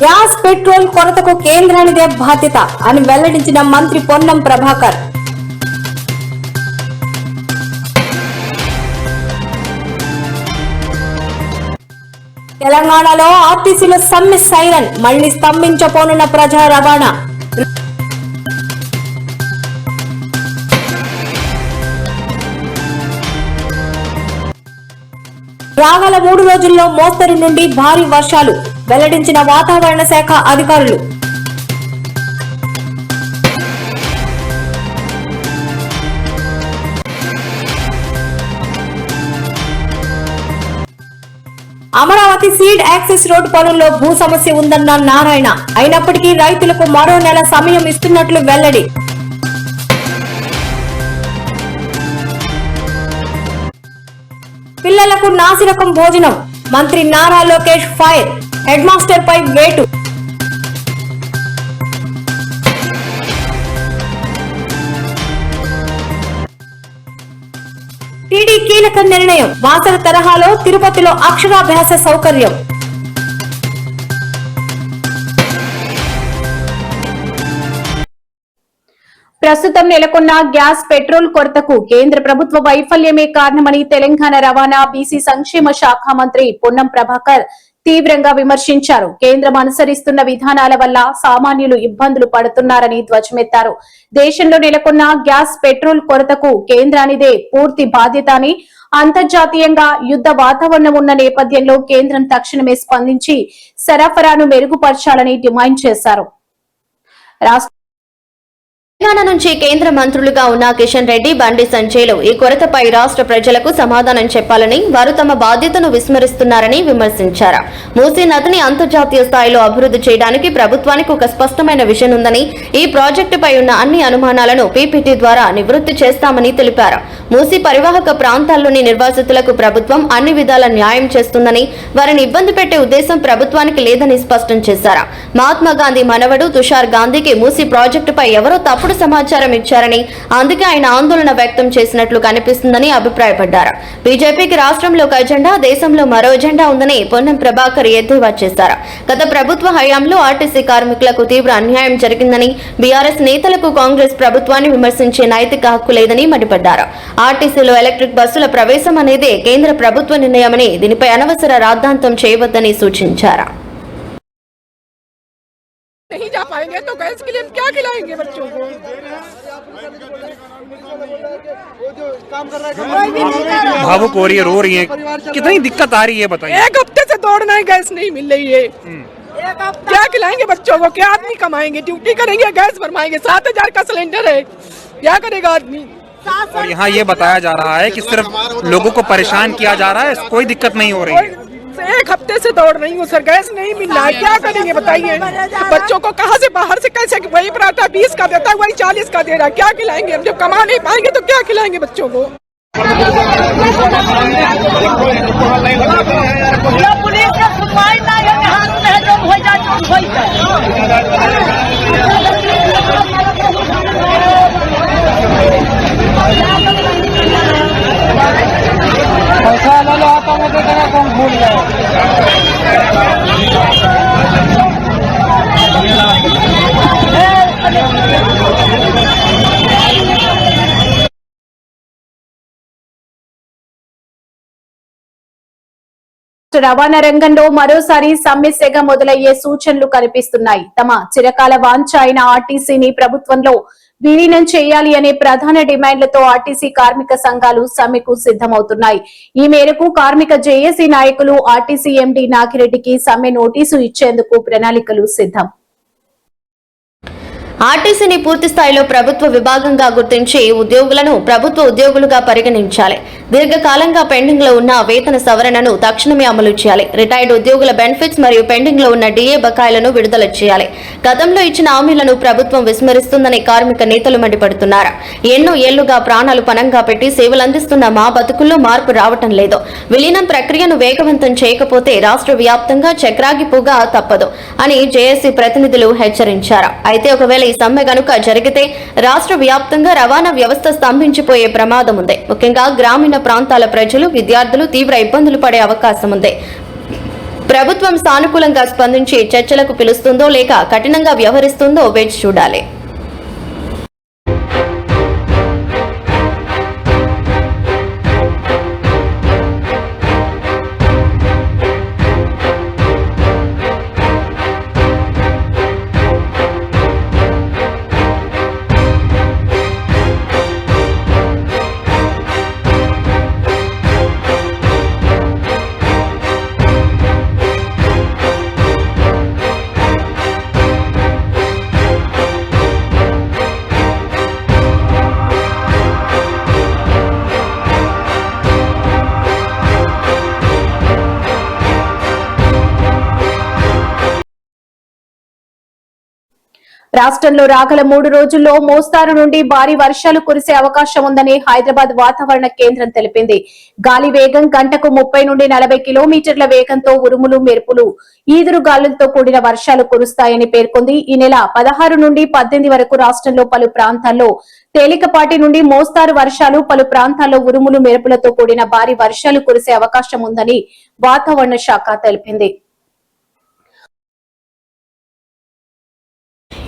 Gas petrol కొరతకు కేంద్రానిదే బాధ్యత అని వెల్లడించిన మంత్రి పొన్నం ప్రభాకర్. తెలంగాణలో ఆర్టీసీలో సమ్మె సైరన్, మళ్లీ స్తంభించబోనున్న ప్రజా రవాణా. రాగల 3 రోజుల్లో మోస్తరు నుండి భారీ వర్షాలు వెల్లడించిన వాతావరణ శాఖ అధికారులు. అమరావతి సీడ్ యాక్సెస్ రోడ్ పనుల్లో భూ సమస్య ఉందన్న నారాయణ. అయినప్పటికీ రైతులకు మరో నెల సమయం ఇస్తున్నట్లు వెల్లడి. పిల్లలకు నాసిరకం భోజనం, మంత్రి Nara Lokesh fire, headmaster పై వేటు. టీడీ కీలక నిర్ణయం, వాసన తరహాలో తిరుపతిలో అక్షరాభ్యాస సౌకర్యం. ప్రస్తుతం నెలకొన్న గ్యాస్ పెట్రోల్ కొరతకు కేంద్ర ప్రభుత్వ వైఫల్యమే కారణమని తెలంగాణ రవాణా బీసీ సంక్షేమ శాఖ మంత్రి పొన్నం ప్రభాకర్ తీవ్రంగా విమర్శించారు. కేంద్రం అనుసరిస్తున్న విధానాల వల్ల సామాన్యులు ఇబ్బందులు పడుతున్నారని ధ్వజమెత్తారు. దేశంలో నెలకొన్న గ్యాస్ పెట్రోల్ కొరతకు కేంద్రానిదే పూర్తి బాధ్యత అని, అంతర్జాతీయంగా యుద్ధ వాతావరణం ఉన్న నేపథ్యంలో కేంద్రం తక్షణమే స్పందించి సరఫరాను మెరుగుపరచాలని డిమాండ్ చేశారు. తెలంగాణ నుంచి కేంద్ర మంత్రులుగా ఉన్న కిషన్ రెడ్డి, బండి సంజయ్లు ఈ కొరతపై రాష్ట్ర ప్రజలకు సమాధానం చెప్పాలని, వారు తమ బాధ్యతను విస్మరిస్తున్నారని విమర్శించారు. మూసీ నదిని అంతర్జాతీయ స్థాయిలో అభివృద్ధి చేయడానికి ప్రభుత్వానికి ఒక స్పష్టమైన విజన్ ఉందని, ఈ ప్రాజెక్టుపై ఉన్న అన్ని అనుమానాలను పీపీటీ ద్వారా నివృత్తి చేస్తామని తెలిపారు. మూసీ పరివాహక ప్రాంతాల్లోని నిర్వాసితులకు ప్రభుత్వం అన్ని విధాల న్యాయం చేస్తుందని, వారిని ఇబ్బంది పెట్టే ఉద్దేశం ప్రభుత్వానికి లేదని స్పష్టం చేశారు. మహాత్మా గాంధీ మనవడు తుషార్ గాంధీకి మూసీ ప్రాజెక్టుపై ఎవరో తప్పుడు సమాచారం ఇచ్చారని, అందుకే ఆయన ఆందోళన వ్యక్తం చేసినట్లు కనిపిస్తుందని అభిప్రాయపడ్డారు. బీజేపీకి రాష్ట్రంలో ఒక ఎజెండా, దేశంలో మరో ఎజెండా ఉందని పొన్నం ప్రభాకర్ ఎద్దేవా చేశారు. గత ప్రభుత్వ హయాంలో ఆర్టీసీ కార్మికులకు తీవ్ర అన్యాయం జరిగిందని, బీఆర్ఎస్ నేతలకు కాంగ్రెస్ ప్రభుత్వాన్ని విమర్శించే నైతిక హక్కు లేదని మండిపడ్డారు. ఆర్టీసీలో ఎలక్ట్రిక్ బస్సుల ప్రవేశం అనేదే కేంద్ర ప్రభుత్వ నిర్ణయమని, దీనిపై అనవసర రాద్ధాంతం చేయవద్దని సూచించారు. नहीं जा पाएंगे तो गैस के लिए हम क्या खिलाएंगे बच्चों को? भावुक हो रही है, रो रही है, कितनी दिक्कत आ रही है बताइए। 1 हफ्ते से दौड़ना है, गैस नहीं मिल रही है। क्या खिलाएंगे बच्चों को? क्या आदमी कमाएंगे? ड्यूटी करेंगे, गैस भरवाएंगे। 7000 का सिलेंडर है, क्या करेगा आदमी? और यहाँ ये बताया जा रहा है कि सिर्फ लोगों को परेशान किया जा रहा है, कोई दिक्कत नहीं हो रही है। 1 हफ्ते से दौड़ रही हूँ सर, गैस नहीं मिल रहा है, क्या करेंगे बताइए? बच्चों को कहाँ से बाहर से कैसे, वही पराठा 20 का देता है, वही 40 का दे रहा है, क्या खिलाएंगे? हम जब कमा नहीं पाएंगे तो क्या खिलाएंगे बच्चों को? पैसा ले लो आता मुझे तेरा कौन भूल गया। రవాణా రంగంలో మరోసారి సమ్మె మొదలయ్యే సూచనలు కనిపిస్తున్నాయి. తమ చిరకాల వాంఛ అయిన ఆర్టీసీని ప్రభుత్వంలో విలీనం చేయాలి అనే ప్రధాన డిమాండ్లతో ఆర్టీసీ కార్మిక సంఘాలు సమ్మెకు సిద్ధమవుతున్నాయి. ఈ మేరకు కార్మిక జేఏసీ నాయకులు ఆర్టీసీ ఎండీ నాగిరెడ్డికి సమ్మె నోటీసు ఇచ్చేందుకు ప్రణాళికలు సిద్ధం. ఆర్టీసీని పూర్తి స్థాయిలో ప్రభుత్వ విభాగంగా గుర్తించి ఉద్యోగులను ప్రభుత్వ ఉద్యోగులుగా పరిగణించాలి. దీర్ఘకాలంగా పెండింగ్ లో ఉన్న వేతన సవరణను తక్షణమే అమలు చేయాలి. రిటైర్డ్ ఉద్యోగుల బెనిఫిట్స్ మరియు పెండింగ్ లో ఉన్న డిఏ బకాయిలను విడుదల చేయాలి. గతంలో ఇచ్చిన హామీలను ప్రభుత్వం విస్మరిస్తుందని కార్మిక నేతలు మండిపడుతున్నారు. ఎన్నో ఏళ్లుగా ప్రాణాలు పణంగా పెట్టి సేవలందిస్తున్న మా బతుకుల్లో మార్పు రావటం లేదు. విలీనం ప్రక్రియను వేగవంతం చేయకపోతే రాష్ట్ర వ్యాప్తంగా చక్రాగిపోగా తప్పదు అని జేఏసీ ప్రతినిధులు హెచ్చరించారు. అయితే ఒకవేళ ఈ సమ్మె గనుక జరిగితే రాష్ట్ర వ్యాప్తంగా రవాణా వ్యవస్థ స్తంభించిపోయే ప్రమాదం ఉంది. ముఖ్యంగా గ్రామీణ ప్రాంతాల ప్రజలు, విద్యార్థులు తీవ్ర ఇబ్బందులు పడే అవకాశం ఉంది. ప్రభుత్వం సానుకూలంగా స్పందించి చర్చలకు పిలుస్తుందో లేక కఠినంగా వ్యవహరిస్తుందో వేచి చూడాలి. రాష్ట్రంలో రాగల 3 రోజుల్లో మోస్తారు నుండి భారీ వర్షాలు కురిసే అవకాశం ఉందని హైదరాబాద్ వాతావరణ కేంద్రం తెలిపింది. గాలి వేగం గంటకు 30 నుండి 40 కిలోమీటర్ల వేగంతో ఉరుములు మెరుపులు ఈదురు గాలులతో కూడిన వర్షాలు కురుస్తాయని పేర్కొంది. ఈ నెల 16 నుండి 18 వరకు రాష్ట్రంలో పలు ప్రాంతాల్లో తేలికపాటి నుండి మోస్తారు వర్షాలు, పలు ప్రాంతాల్లో ఉరుములు మెరుపులతో కూడిన భారీ వర్షాలు కురిసే అవకాశం ఉందని వాతావరణ శాఖ తెలిపింది.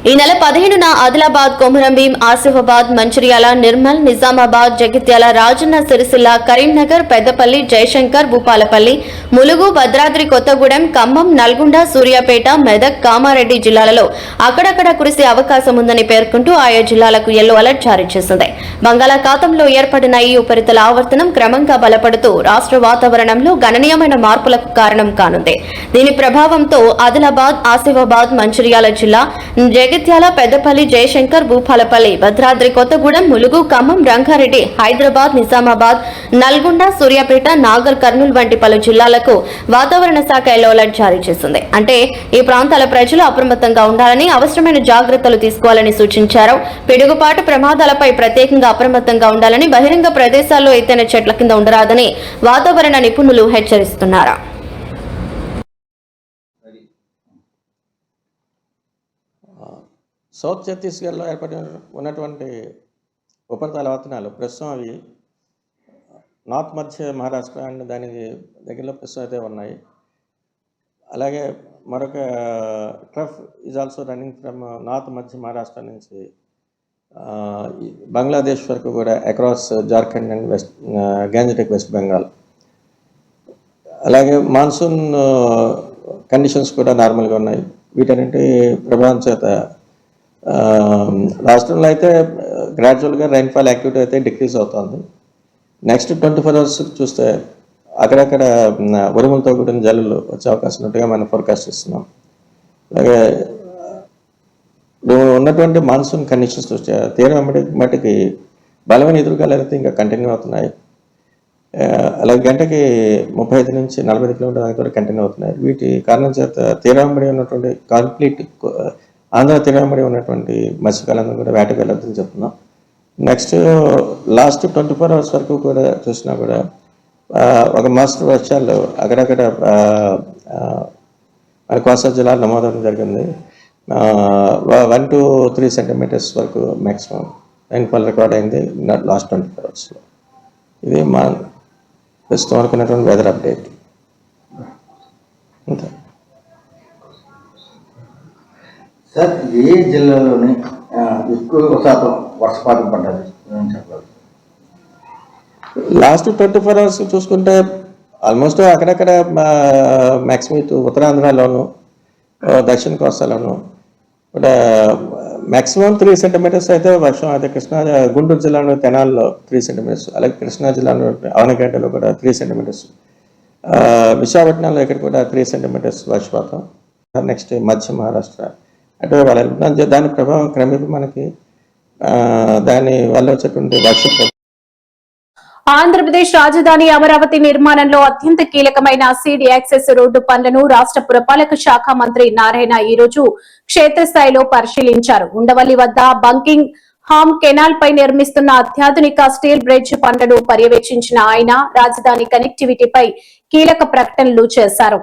ఈ నెల 15న ఆదిలాబాద్, కొమురంభీం, ఆసిఫాబాద్, మంచిర్యాల, నిర్మల్, నిజామాబాద్, జగిత్యాల, రాజన్న సిరిసిల్ల, కరీంనగర్, పెద్దపల్లి, జయశంకర్, భూపాలపల్లి, ములుగు, భద్రాద్రి కొత్తగూడెం, ఖమ్మం, నల్గొండ, సూర్యాపేట, మెదక్, కామారెడ్డి జిల్లాలలో అక్కడక్కడ కురిసే అవకాశం ఉందని పేర్కొంటూ ఆయా జిల్లాలకు యెల్లో అలర్ట్ జారీ చేసింది. బంగాళాఖాతంలో ఏర్పడిన ఈ ఉపరితల ఆవర్తనం క్రమంగా బలపడుతూ రాష్ట్ర వాతావరణంలో గణనీయమైన మార్పులకు కారణం కానుంది. దీని ప్రభావంతో ఆదిలాబాద్, ఆసిఫాబాద్, మంచిర్యాల జిల్లా, జగిత్యాల, పెద్దపల్లి, జయశంకర్, భూపాలపల్లి, భద్రాద్రి కొత్తగూడెం, ములుగు, ఖమ్మం, రంగారెడ్డి, హైదరాబాద్, నిజామాబాద్, నల్గొండ, సూర్యాపేట, నాగర్ కర్నూలు వంటి పలు జిల్లాలకు వాతావరణ శాఖ యెల్లో అలర్ట్ జారీ చేసింది. అంటే ఈ ప్రాంతాల ప్రజలు అప్రమత్తంగా ఉండాలని, అవసరమైన జాగ్రత్తలు తీసుకోవాలని సూచించారు. పిడుగుపాటు ప్రమాదాలపై ప్రత్యేకంగా అప్రమత్తంగా ఉండాలని, బహిరంగ ప్రదేశాల్లో ఎత్తైన చెట్ల కింద ఉండరాదని వాతావరణ నిపుణులు హెచ్చరిస్తున్నారు. సౌత్ ఛత్తీస్గఢ్లో ఏర్పడి ఉన్నటువంటి ఉపరితల ఆవర్తనాలు ప్రస్తుతం అవి నార్త్ మధ్య మహారాష్ట్ర అండ్ దానికి దగ్గరలో ప్రస్తుతం అయితే ఉన్నాయి. అలాగే మరొక trough is also running from north మధ్య మహారాష్ట్ర నుంచి బంగ్లాదేశ్ వరకు కూడా across Jharkhand and Gangetic west Bengal. అలాగే మాన్సూన్ కండిషన్స్ కూడా నార్మల్గా ఉన్నాయి. వీటన్నింటి ప్రభావం చేత రాష్ట్రంలో అయితే గ్రాడ్యువల్గా రైన్ఫాల్ యాక్టివిటీ అయితే డిక్రీజ్ అవుతుంది. నెక్స్ట్ 24 అవర్స్ చూస్తే అక్కడక్కడ ఉరుములతో కూడిన జల్లులు వచ్చే అవకాశం ఉన్నట్టుగా మనం ఫోర్కాస్ట్ ఇస్తున్నాం. అలాగే ఉన్నటువంటి మాన్సూన్ కండిషన్స్ చూస్తే తీరం మట్టికి బలమైన ఎదురుగాలు అయితే ఇంకా కంటిన్యూ అవుతున్నాయి. అలాగే గంటకి 35 నుంచి 45 కిలోమీటర్ల కూడా కంటిన్యూ అవుతున్నాయి. వీటి కారణం చేత తీరంబడి ఉన్నటువంటి కంప్లీట్ ఆంధ్ర తీరంబడి ఉన్నటువంటి మత్స్యకాలందరూ కూడా వేటకు వెళ్ళొద్దని చెప్తున్నాం. నెక్స్ట్ లాస్ట్ 24 అవర్స్ వరకు కూడా చూసినా కూడా ఒక మోస్తరు వర్షాలు అక్కడక్కడ మన కోస్తా జిల్లాలో నమోదవడం జరిగింది. 1 to 3 సెంటీమీటర్స్ వరకు మ్యాక్సిమం రైన్ఫాల్ రికార్డ్ అయింది లాస్ట్ 24 అవర్స్లో. ఇది మా ప్రస్తుతం అనుకున్నటువంటి వెదర్ అప్డేట్. అంతే సార్. ఏ జిల్లాలోనే ఎక్కువ శాతం వర్షపాతం పడ్డది చెప్పాలి? లాస్ట్ 24 అవర్స్ చూసుకుంటే ఆల్మోస్ట్ అక్కడక్కడ మ్యాక్సిమం ఇటు ఉత్తరాంధ్రలోను, దక్షిణ కోస్తాలోను కూడా మ్యాక్సిమం 3 సెంటీమీటర్స్ అయితే వర్షం అయితే గుంటూరు జిల్లాలో తెనాల్లో 3 సెంటీమీటర్స్, అలాగే కృష్ణా జిల్లాలో అవనగడ్డలో కూడా 3 సెంటీమీటర్స్, విశాఖపట్నంలో ఇక్కడ కూడా 3 సెంటీమీటర్స్ వర్షపాతం. నెక్స్ట్ మధ్య మహారాష్ట్ర అటు వాళ్ళ దాని ప్రభావం క్రమేపీ మనకి దాని వల్ల వచ్చేటువంటి వర్ష. ఆంధ్రప్రదేశ్ రాజధాని అమరావతి నిర్మాణంలో అత్యంత కీలకమైన సీడ్ యాక్సెస్ రోడ్డు పనులను రాష్ట్ర పురపాలక శాఖ మంత్రి నారాయణ ఈ రోజు క్షేత్రస్థాయిలో పరిశీలించారు. ఉండవల్లి వద్ద బంకింగ్ హామ్ కెనాల్ పై నిర్మిస్తున్న అత్యాధునిక స్టీల్ బ్రిడ్జ్ పనులను పర్యవేక్షించిన ఆయన రాజధాని కనెక్టివిటీపై కీలక ప్రకటనలు చేశారు.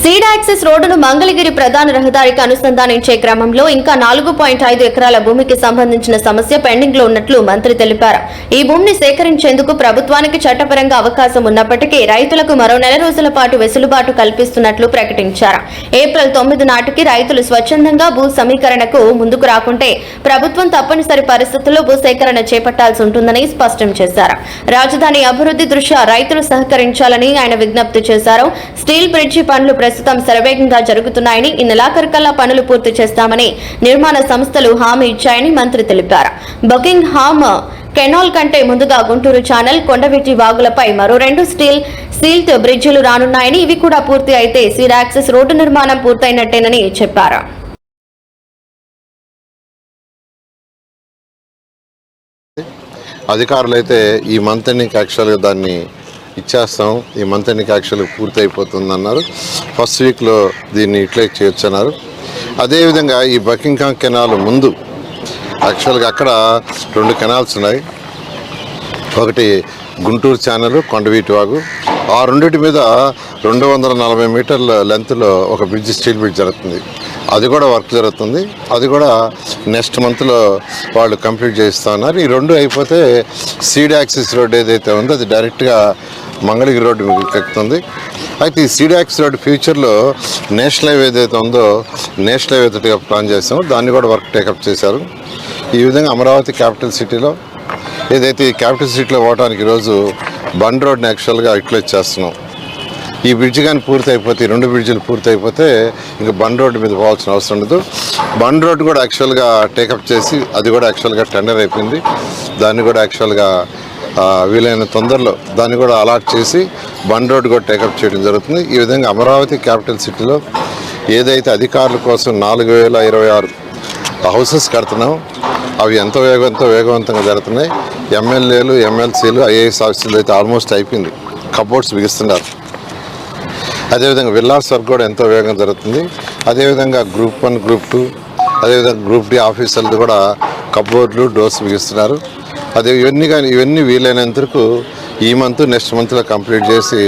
సీడ్ యాక్సెస్ రోడ్డును మంగళగిరి ప్రధాన రహదారికి అనుసంధానించే క్రమంలో ఇంకా 4.5 ఎకరాల భూమికి సంబంధించిన సమస్య పెండింగ్ లో ఉన్నట్లు మంత్రి తెలిపారు. ఈ భూమిని సేకరించేందుకు ప్రభుత్వానికి చట్టపరంగా అవకాశం ఉన్నప్పటికీ రైతులకు మరో నెల రోజుల పాటు వెసులుబాటు కల్పిస్తున్నట్లు ప్రకటించారు. ఏప్రిల్ 9 నాటికి రైతులు స్వచ్ఛందంగా భూ సమీకరణకు ముందుకు రాకుంటే ప్రభుత్వం తప్పనిసరి పరిస్థితుల్లో భూసేకరణ చేపట్టాల్సి ఉంటుందని స్పష్టం చేశారు. రాజధాని అభివృద్ధి దృష్ట్యా రైతులు సహకరించాలని ఆయన విజ్ఞప్తి చేశారు. స్టీల్ బ్రిడ్జి పనులు ప్రస్తుతం శరవేగంగా జరుగుతున్నాయని, ఈ నెలాఖరుకల్లా పనులు పూర్తి చేస్తామని నిర్మాణ సంస్థలు హామీ ఇచ్చాయని మంత్రి తెలిపారు. బకింగ్హామ్ కెనాల్ కంటే ముందుగా గుంటూరు ఛానల్, కొండవీటి వాగులపై మరో 2 సీల్ట్ బ్రిడ్జిలు రానున్నాయని, ఇవి కూడా పూర్తి అయితే సీడ్ యాక్సెస్ రోడ్డు నిర్మాణం పూర్తయినట్టేనని చెప్పారు. అధికారులు అయితే ఈ మంత్ ఎండింగ్ యాక్చువల్గా దాన్ని ఇచ్చేస్తాం, ఈ మంత్ ఎండింగ్ యాక్చువల్గా పూర్తి అయిపోతుంది అన్నారు. ఫస్ట్ వీక్లో దీన్ని యూటిలైజ్ చేయొచ్చు అన్నారు. అదేవిధంగా ఈ బకింగ్హామ్ కెనాల్ ముందు యాక్చువల్గా అక్కడ 2 కెనాల్స్ ఉన్నాయి. ఒకటి గుంటూరు ఛానల్, కొండవీటి వాగు. ఆ రెండింటి మీద 240 మీటర్ల లెంత్లో ఒక బ్రిడ్జ్, స్టీల్ బ్రిడ్జ్ జరుగుతుంది. అది కూడా వర్క్ జరుగుతుంది. అది కూడా నెక్స్ట్ మంత్లో వాళ్ళు కంప్లీట్ చేస్తూ ఉన్నారు. ఈ 2 అయిపోతే సీడ్ యాక్సెస్ రోడ్ ఏదైతే ఉందో అది డైరెక్ట్గా మంగళగిరి రోడ్డు మీకు ఎక్కుతుంది. అయితే ఈ సీడ్ యాక్సెస్ రోడ్ ఫ్యూచర్లో నేషనల్ హైవే ఏదైతే ఉందో నేషనల్ హైవే తోటిగా ప్లాన్ చేస్తామో దాన్ని కూడా వర్క్ టేకప్ చేశారు. ఈ విధంగా అమరావతి క్యాపిటల్ సిటీలో ఏదైతే ఈ క్యాపిటల్ సిటీలో పోవడానికి ఈరోజు బండ్ రోడ్ని యాక్చువల్గా యూటిలైజ్ చేస్తున్నాం. ఈ బ్రిడ్జ్ కానీ పూర్తి అయిపోతే, 2 బ్రిడ్జిలు పూర్తి అయిపోతే ఇంకా బండ్ రోడ్డు మీద పోవాల్సిన అవసరం ఉండదు. బండ్ రోడ్డు కూడా యాక్చువల్గా టేకప్ చేసి అది కూడా యాక్చువల్గా టెండర్ అయిపోయింది. దాన్ని కూడా యాక్చువల్గా వీలైన తొందరలో దాన్ని కూడా అలాట్ చేసి బండ్ రోడ్డు కూడా టేకప్ చేయడం జరుగుతుంది. ఈ విధంగా అమరావతి క్యాపిటల్ సిటీలో ఏదైతే అధికారుల కోసం 4026 హౌసెస్ కడుతున్నాం అవి ఎంతో వేగవంతంగా జరుగుతున్నాయి. ఎమ్మెల్యేలు, ఎమ్మెల్సీలు, ఐఏఎస్ ఆఫీసులు అయితే ఆల్మోస్ట్ అయిపోయింది, కబోర్డ్స్ బిగిస్తున్నారు. అదేవిధంగా విల్లాస్ వర్క్ కూడా ఎంతో వేగంగా జరుగుతుంది. అదేవిధంగా గ్రూప్ 1, గ్రూప్ 2, అదేవిధంగా గ్రూప్ డి ఆఫీసర్లు కూడా కబోర్డ్లు, డోర్స్ బిగిస్తున్నారు. ఇవన్నీ వీలైనంతకు ఈ మంత్, నెక్స్ట్ మంత్లో కంప్లీట్ చేసి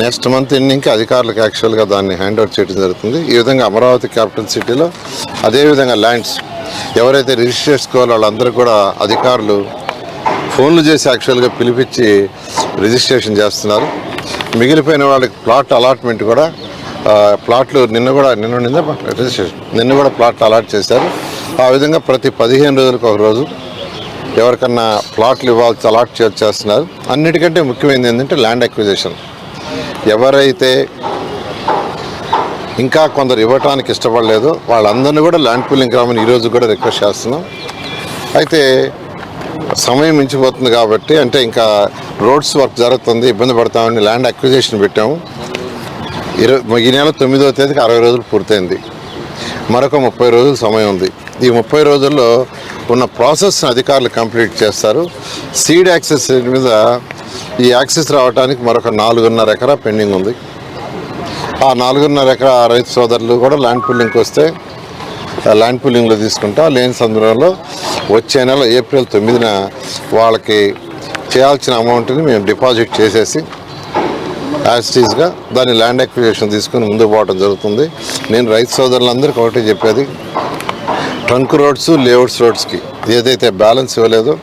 నెక్స్ట్ మంత్ ఎండింగ్కి అధికారులకు యాక్చువల్గా దాన్ని హ్యాండ్ ఓవర్ చేయడం జరుగుతుంది. ఈ విధంగా అమరావతి క్యాపిటల్ సిటీలో అదేవిధంగా ల్యాండ్స్ ఎవరైతే రిజిస్టర్ చేసుకోవాలో వాళ్ళందరూ కూడా అధికారులు ఫోన్లు చేసి యాక్చువల్గా పిలిపించి రిజిస్ట్రేషన్ చేస్తున్నారు. మిగిలిపోయిన వాళ్ళకి ప్లాట్ అలాట్మెంట్ కూడా ప్లాట్లు నిన్న కూడా ప్లాట్లు అలాట్ చేశారు. ఆ విధంగా ప్రతి 15 రోజులకు ఒక రోజు ఎవరికన్నా ప్లాట్లు ఇవ్వాల్సి అలాట్ చేస్తున్నారు. అన్నిటికంటే ముఖ్యమైనది ఏంటంటే ల్యాండ్ అక్విజిషన్. ఎవరైతే ఇంకా కొందరు ఇవ్వటానికి ఇష్టపడలేదు వాళ్ళందరినీ కూడా ల్యాండ్ పూలింగ్ రామని ఈరోజు కూడా రిక్వెస్ట్ చేస్తున్నాం. అయితే సమయం మించిపోతుంది కాబట్టి, అంటే ఇంకా రోడ్స్ వర్క్ జరుగుతుంది, ఇబ్బంది పడతామని ల్యాండ్ అక్విజిషన్ పెట్టాము. ఈ నెల 9వ తేదీకి 60 రోజులు పూర్తయింది. మరొక 30 రోజులు సమయం ఉంది. ఈ 30 రోజుల్లో ఉన్న ప్రాసెస్ని అధికారులు కంప్లీట్ చేస్తారు. సీడ్ యాక్సెస్ మీద ఈ యాక్సెస్ రావడానికి మరొక 4.5 ఎకరా పెండింగ్ ఉంది. ఆ 4.5 ఎకరా రైతు సోదరులు కూడా ల్యాండ్ పూలింగ్కి వస్తే ల్యాండ్ పూలింగ్లో తీసుకుంటా. లేని సందర్భంలో వచ్చే నెల ఏప్రిల్ 9న వాళ్ళకి చేయాల్సిన అమౌంట్ని మేము డిపాజిట్ చేసేసి యాజిటీస్గా దాన్ని ల్యాండ్ అక్విజిషన్ తీసుకుని ముందుకు పోవడం జరుగుతుంది. నేను రైతు సోదరులందరికీ ఒకటే చెప్పేది, ట్రంక్ రోడ్స్, లేఅవుట్స్ రోడ్స్కి ఏదైతే బ్యాలెన్స్ ఇవ్వలేదో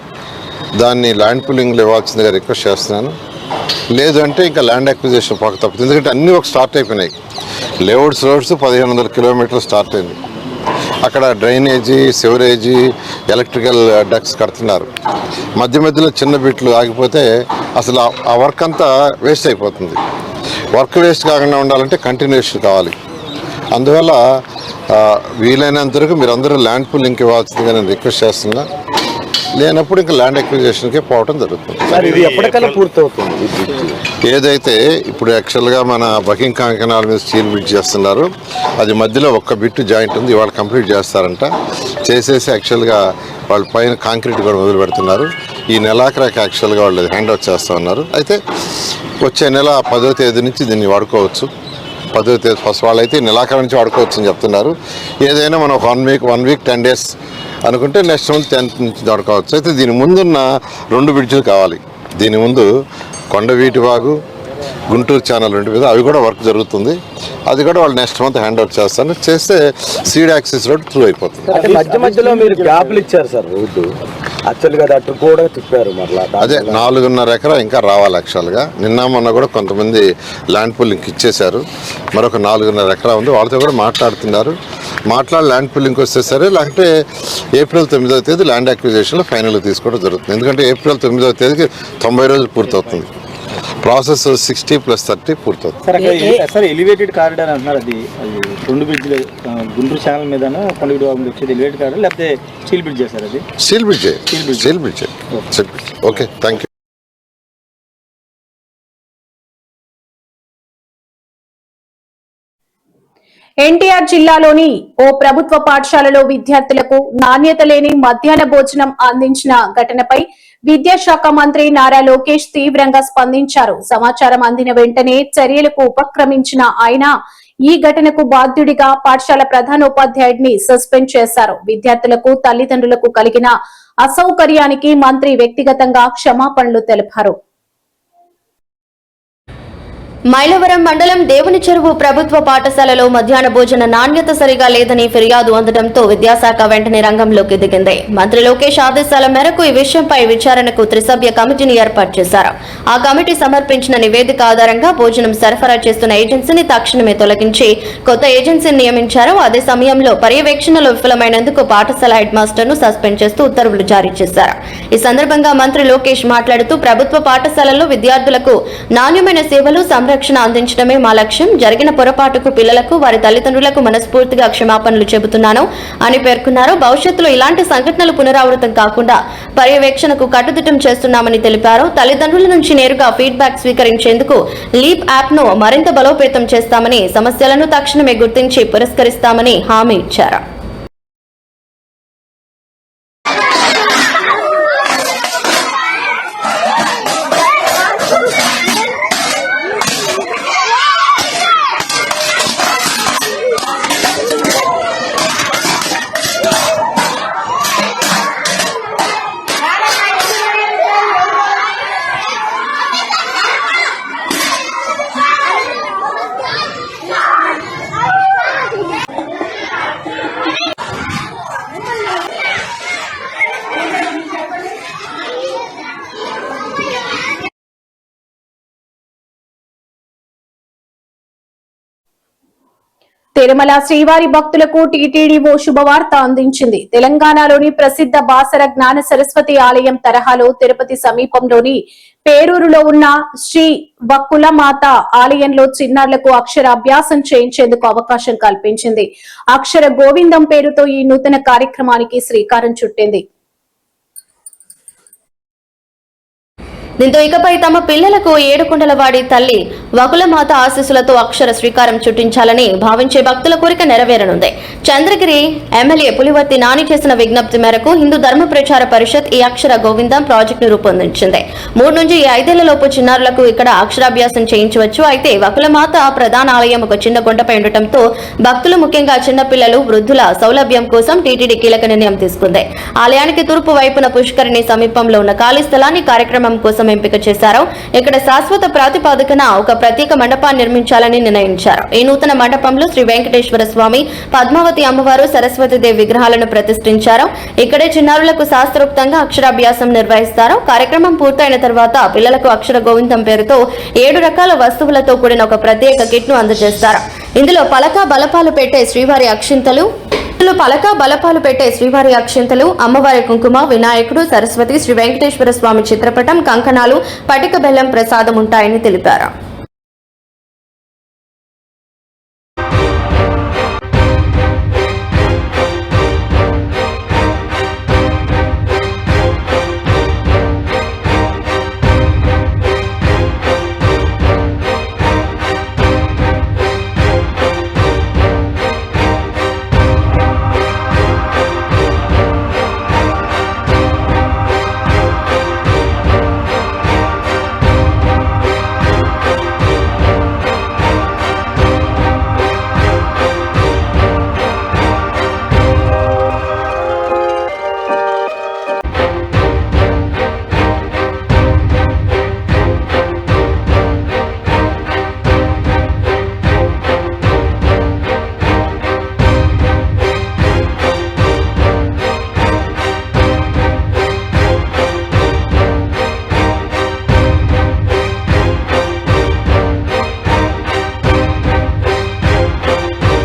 దాన్ని ల్యాండ్ పూలింగ్లో ఇవ్వాల్సిందిగా రిక్వెస్ట్ చేస్తున్నాను. లేదు అంటే ఇంకా ల్యాండ్ అక్విజిషన్ పక్క తప్పుతుంది. ఎందుకంటే అన్నీ ఒక స్టార్ట్ అయిపోయినాయి. లేఅవుట్స్ రోడ్స్ 1500 కిలోమీటర్లు స్టార్ట్ అయింది. అక్కడ డ్రైనేజీ, సివరేజీ, ఎలక్ట్రికల్ డక్స్ కడుతున్నారు. మధ్యలో చిన్న బిట్లు ఆగిపోతే అసలు ఆ వర్క్ అంతా వేస్ట్ అయిపోతుంది. వర్క్ వేస్ట్ కాకుండా ఉండాలంటే కంటిన్యూషన్ కావాలి. అందువల్ల వీలైనంత వరకు మీరందరూ ల్యాండ్ పూలింగ్కి ఇవ్వాల్సిందిగా నేను రిక్వెస్ట్ చేస్తున్నా. లేనప్పుడు ఇంకా ల్యాండ్ అక్విజిషన్కే పోవడం జరుగుతుంది. ఇది ఎప్పటికల్లా పూర్తవుతుంది? ఏదైతే ఇప్పుడు యాక్చువల్గా మన బకింగ్హామ్ కెనాల్ మీద స్టీల్ బ్రిడ్జ్ చేస్తున్నారు, అది మధ్యలో ఒక్క బిట్టు జాయింట్ ఉంది, ఇవాళ కంప్లీట్ చేస్తారంట. చేసేసి యాక్చువల్గా వాళ్ళు పైన కాంక్రీట్ కూడా మొదలు పెడుతున్నారు. ఈ నెలాఖరాకి యాక్చువల్గా వాళ్ళు హ్యాండ్ ఓవర్ చేస్తూ ఉన్నారు. అయితే వచ్చే నెల 10వ తేదీ నుంచి దీన్ని వాడుకోవచ్చు. 10వ తేదీ ఫస్ట్ వాళ్ళైతే నెలాఖరు నుంచి వాడుకోవచ్చు అని చెప్తున్నారు. ఏదైనా మనం 1 వీక్ 10 days అనుకుంటే నెక్స్ట్ మంత్ 10th నుంచి వాడుకోవచ్చు. అయితే దీని ముందున్న 2 బ్రిడ్జిలు కావాలి. దీని ముందు కొండవీటి వాగు, గుంటూరు ఛానల్ ఉంటుంది, అవి కూడా వర్క్ జరుగుతుంది. అది కూడా వాళ్ళు నెక్స్ట్ మంత్ హ్యాండ్ ఓవర్ చేస్తారు. చేస్తే సీడ్ యాక్సిస్ రోడ్ త్రూ అయిపోతుంది. అంటే మధ్య మధ్యలో మీరు గ్యాప్లు ఇచ్చారు సార్, రోడ్డు యాక్చువల్గా అటు కూడా తిప్పారు. మరలా అదే 4.5 ఎకరా ఇంకా రావాలి యాక్చువల్గా. నిన్న మొన్న కూడా కొంతమంది ల్యాండ్ పూలింగ్ ఇచ్చేశారు. మరొక 4.5 ఎకరా ఉంది, వాళ్ళతో కూడా మాట్లాడుతున్నారు. మాట్లాడి ల్యాండ్ పూలింగ్కి వస్తే సరే, లేకపోతే ఏప్రిల్ 9వ తేదీ ల్యాండ్ అక్విజిషన్లో ఫైనల్ తీసుకోవడం జరుగుతుంది. ఎందుకంటే ఏప్రిల్ 9వ తేదీకి 90 రోజులు పూర్తవుతుంది. ప్రాసెస్ 60+30 పూర్తవుతుంది. సార్ ఎలివేటెడ్ కారిడార్ అంటున్నారు, అది 2 బ్రిడ్జ్లు గుంటూరు ఛానల్ మీద వచ్చేది ఎలివేటెడ్ కారిడార్ లేకపోతే స్టీల్ బ్రిడ్జ్ చేశారు? అది steel bridge. Okay, thank you. NTR జిల్లాలోని ఓ ప్రభుత్వ పాఠశాలలో విద్యార్థులకు నాణ్యత లేని మధ్యాహ్న భోజనం అందించిన ఘటనపై విద్యాశాఖ మంత్రి నారా లోకేష్ తీవ్రంగా స్పందించారు. సమాచారం అందిన వెంటనే చర్యలకు ఉపక్రమించిన ఆయన ఈ ఘటనకు బాధ్యుడిగా పాఠశాల ప్రధానోపాధ్యాయుడిని సస్పెండ్ చేశారు. విద్యార్థులకు తల్లిదండ్రులకు కలిగిన అసౌకర్యానికి మంత్రి వ్యక్తిగతంగా క్షమాపణలు తెలిపారు. మైలవరం మండలం దేవుని చెరువు ప్రభుత్వ పాఠశాలలో మధ్యాహ్న భోజన నాణ్యత సరిగా లేదని ఫిర్యాదు అందడంతో విద్యాశాఖ వెంటనే రంగంలోకి దిగింది. మంత్రి లోకేష్ ఆదేశాల మేరకు ఈ విషయంపై విచారణకు త్రిసభ్య కమిటీని ఏర్పాటు చేశారు. ఆ కమిటీ సమర్పించిన నివేదిక ఆధారంగా భోజనం సరఫరా చేస్తున్న ఏజెన్సీని తక్షణమే తొలగించి కొత్త ఏజెన్సీని నియమించారు. అదే సమయంలో పర్యవేక్షణలో విఫలమైనందుకు పాఠశాల హెడ్ మాస్టర్ ను సస్పెండ్ చేస్తూ ఉత్తర్వులు జారీ చేశారు. ఈ సందర్భంగా మంత్రి లోకేష్ మాట్లాడుతూ ప్రభుత్వ పాఠశాలల్లో విద్యార్థులకు నాణ్యమైన సేవలు సంరక్షణ అందించడమే మా లక్ష్యం. జరిగిన పొరపాటుకు పిల్లలకు వారి తల్లిదండ్రులకు మనస్ఫూర్తిగా క్షమాపణలు చెబుతున్నాను అని పేర్కొన్నారు. భవిష్యత్తులో ఇలాంటి సంఘటనలు పునరావృతం కాకుండా పర్యవేక్షణకు కట్టుదిట్టం చేస్తున్నామని తెలిపారు. తల్లిదండ్రుల నుంచి నేరుగా ఫీడ్బ్యాక్ స్వీకరించేందుకు లీప్ యాప్ ను మరింత బలోపేతం చేస్తామని, సమస్యలను తక్షణమే గుర్తించి పురస్కరిస్తామని హామీ ఇచ్చారు. తిరుమల శ్రీవారి భక్తులకు టీటీడీఓ శుభవార్త అందించింది. తెలంగాణలోని ప్రసిద్ధ బాసర జ్ఞాన సరస్వతి ఆలయం తరహాలో తిరుపతి సమీపంలోని పేరూరులో ఉన్న శ్రీ వక్కులమాత ఆలయంలో చిన్నారులకు అక్షరాభ్యాసం చేయించేందుకు అవకాశం కల్పించింది. అక్షర గోవిందం పేరుతో ఈ నూతన కార్యక్రమానికి శ్రీకారం చుట్టింది. దీంతో ఇకపై తమ పిల్లలకు ఏడుకొండలవాడి తల్లి వకులమాత ఆశీస్సులతో అక్షర శ్రీకారం చుట్టించాలని భావించే భక్తుల కోరిక నెరవేరనుంది. చంద్రగిరి ఎమ్మెల్యే పులివర్తి నాని చేసిన విజ్ఞప్తి మేరకు హిందూ ధర్మ ప్రచార పరిషత్ ఈ అక్షర గోవిందం ప్రాజెక్టును రూపొందించింది. 3 నుంచి 5 ఏళ్లలోపు చిన్నారులకు ఇక్కడ అక్షరాభ్యాసం చేయించవచ్చు. అయితే వకులమాత ప్రధాన ఆలయం ఒక చిన్న కొండపై ఉండటంతో భక్తులు, ముఖ్యంగా చిన్నపిల్లలు, వృద్ధుల సౌలభ్యం కోసం టీటీడీ కీలక నిర్ణయం తీసుకుంది. ఆలయానికి తూర్పు వైపున పుష్కరిణి సమీపంలో ఉన్న ఖాళీ స్థలాన్ని కార్యక్రమం కోసం ఎంపిక చేశారు. ఇక్కడ శాశ్వత ప్రాతిపాదికన ఒక ప్రత్యేక మండపాన్ని నిర్మించాలని నిర్ణయించారు. ఈ నూతన మండపంలో శ్రీ వెంకటేశ్వర స్వామి, పద్మావతి అమ్మవారు, సరస్వతీదేవి విగ్రహాలను ప్రతిష్ఠించారు. ఇక్కడే చిన్నారులకు శాస్త్రోక్తంగా అక్షరాభ్యాసం నిర్వహిస్తారు. కార్యక్రమం పూర్తయిన తర్వాత పిల్లలకు అక్షర గోవిందం పేరుతో 7 రకాల వస్తువులతో కూడిన ఒక ప్రత్యేక కిట్ ను అందజేస్తారు. ఇందులో పలక బలపాలు పెట్టే శ్రీవారి అక్షింతలు, అమ్మవారి కుంకుమ, వినాయకుడు, సరస్వతి, శ్రీ వెంకటేశ్వర స్వామి చిత్రపటం, కంకణాలు, పటిక బెల్లం ప్రసాదం ఉంటాయని తెలిపారు.